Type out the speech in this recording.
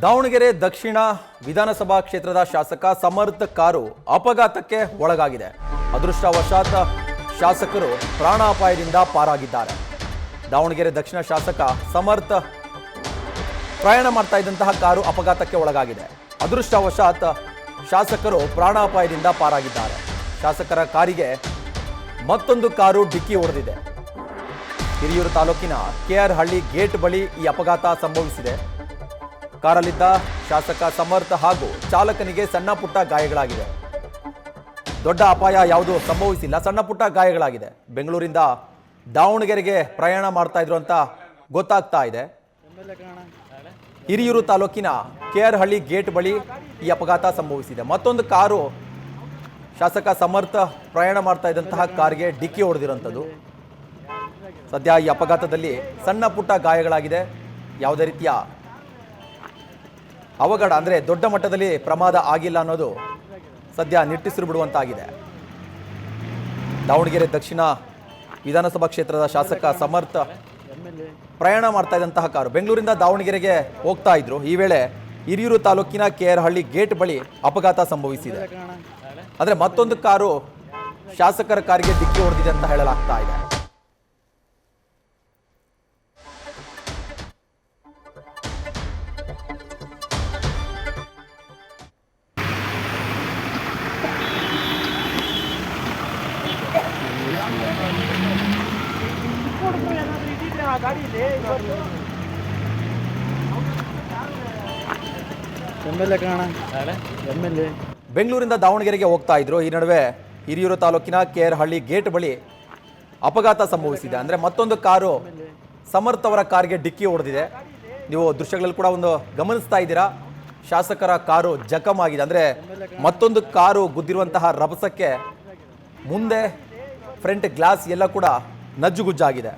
ದಾವಣಗೆರೆ ದಕ್ಷಿಣ ವಿಧಾನಸಭಾ ಕ್ಷೇತ್ರದ ಶಾಸಕ ಸಮರ್ಥ ಕಾರು ಅಪಘಾತಕ್ಕೆ ಒಳಗಾಗಿದೆ. ಅದೃಷ್ಟವಶಾತ್ ಶಾಸಕರು ಪ್ರಾಣಾಪಾಯದಿಂದ ಪಾರಾಗಿದ್ದಾರೆ. ದಾವಣಗೆರೆ ದಕ್ಷಿಣ ಶಾಸಕ ಸಮರ್ಥ ಪ್ರಯಾಣ ಮಾಡ್ತಾ ಇದ್ದಂತಹ ಕಾರು ಅಪಘಾತಕ್ಕೆ ಒಳಗಾಗಿದೆ. ಅದೃಷ್ಟವಶಾತ್ ಶಾಸಕರು ಪ್ರಾಣಾಪಾಯದಿಂದ ಪಾರಾಗಿದ್ದಾರೆ. ಶಾಸಕರ ಕಾರಿಗೆ ಮತ್ತೊಂದು ಕಾರು ಡಿಕ್ಕಿ ಹೊಡೆದಿದೆ. ಹಿರಿಯೂರು ತಾಲೂಕಿನ ಕೆಆರ್ ಹಳ್ಳಿ ಗೇಟ್ ಬಳಿ ಈ ಅಪಘಾತ ಸಂಭವಿಸಿದೆ. ಕಾರಲ್ಲಿದ್ದ ಶಾಸಕ ಸಮರ್ಥ ಹಾಗೂ ಚಾಲಕನಿಗೆ ಸಣ್ಣ ಪುಟ್ಟ ಗಾಯಗಳಾಗಿದೆ. ದೊಡ್ಡ ಅಪಾಯ ಯಾವುದೂ ಸಂಭವಿಸಿಲ್ಲ, ಸಣ್ಣ ಪುಟ್ಟ ಗಾಯಗಳಾಗಿದೆ. ಬೆಂಗಳೂರಿಂದ ದಾವಣಗೆರೆಗೆ ಪ್ರಯಾಣ ಮಾಡ್ತಾ ಇದ್ರು ಅಂತ ಗೊತ್ತಾಗ್ತಾ ಇದೆ. ಹಿರಿಯೂರು ತಾಲೂಕಿನ ಕೆಆರ್ ಹಳ್ಳಿ ಗೇಟ್ ಬಳಿ ಈ ಅಪಘಾತ ಸಂಭವಿಸಿದೆ. ಮತ್ತೊಂದು ಕಾರು ಶಾಸಕ ಸಮರ್ಥ ಪ್ರಯಾಣ ಮಾಡ್ತಾ ಇದ್ದಂತಹ ಕಾರ್ಗೆ ಡಿಕ್ಕಿ ಹೊಡೆದಿರುವಂಥದ್ದು. ಸದ್ಯ ಈ ಅಪಘಾತದಲ್ಲಿ ಸಣ್ಣ ಪುಟ್ಟ ಗಾಯಗಳಾಗಿದೆ. ಯಾವುದೇ ರೀತಿಯ ಅವಘಡ ಅಂದರೆ ದೊಡ್ಡ ಮಟ್ಟದಲ್ಲಿ ಪ್ರಮಾದ ಆಗಿಲ್ಲ ಅನ್ನೋದು ಸದ್ಯ ನಿಟ್ಟುಸಿರು ಬಿಡುವಂತಾಗಿದೆ. ದಾವಣಗೆರೆ ದಕ್ಷಿಣ ವಿಧಾನಸಭಾ ಕ್ಷೇತ್ರದ ಶಾಸಕ ಸಮರ್ಥ ಪ್ರಯಾಣ ಮಾಡ್ತಾ ಇದ್ದಂತಹ ಕಾರು ಬೆಂಗಳೂರಿಂದ ದಾವಣಗೆರೆಗೆ ಹೋಗ್ತಾ ಇದ್ರು. ಈ ವೇಳೆ ಹಿರಿಯೂರು ತಾಲೂಕಿನ ಕೆಆರ್ ಹಳ್ಳಿ ಗೇಟ್ ಬಳಿ ಅಪಘಾತ ಸಂಭವಿಸಿದೆ. ಆದರೆ ಮತ್ತೊಂದು ಕಾರು ಶಾಸಕರ ಕಾರಿಗೆ ಡಿಕ್ಕಿ ಹೊಡೆದಿದೆ ಅಂತ ಹೇಳಲಾಗ್ತಾ ಇದೆ. ಬೆಂಗಳೂರಿಂದ ದಾವಣಗೆರೆಗೆ ಹೋಗ್ತಾ ಇದ್ರು. ಈ ನಡುವೆ ಹಿರಿಯೂರು ತಾಲೂಕಿನ ಕೆಆರ್ ಹಳ್ಳಿ ಗೇಟ್ ಬಳಿ ಅಪಘಾತ ಸಂಭವಿಸಿದೆ. ಅಂದರೆ ಮತ್ತೊಂದು ಕಾರು ಸಮರ್ಥ ಅವರ ಕಾರ್ಗೆ ಡಿಕ್ಕಿ ಹೊಡೆದಿದೆ. ನೀವು ದೃಶ್ಯಗಳಲ್ಲಿ ಕೂಡ ಒಂದು ಗಮನಿಸ್ತಾ ಇದ್ದೀರಾ. ಶಾಸಕರ ಕಾರು ಜಖಮ್ ಆಗಿದೆ. ಅಂದರೆ ಮತ್ತೊಂದು ಕಾರು ಗುದ್ದಿರುವಂತಹ ರಭಸಕ್ಕೆ ಮುಂದೆ ಫ್ರಂಟ್ ಗ್ಲಾಸ್ ಎಲ್ಲ ಕೂಡ ನಜ್ಜುಗುಜ್ಜಾಗಿದೆ.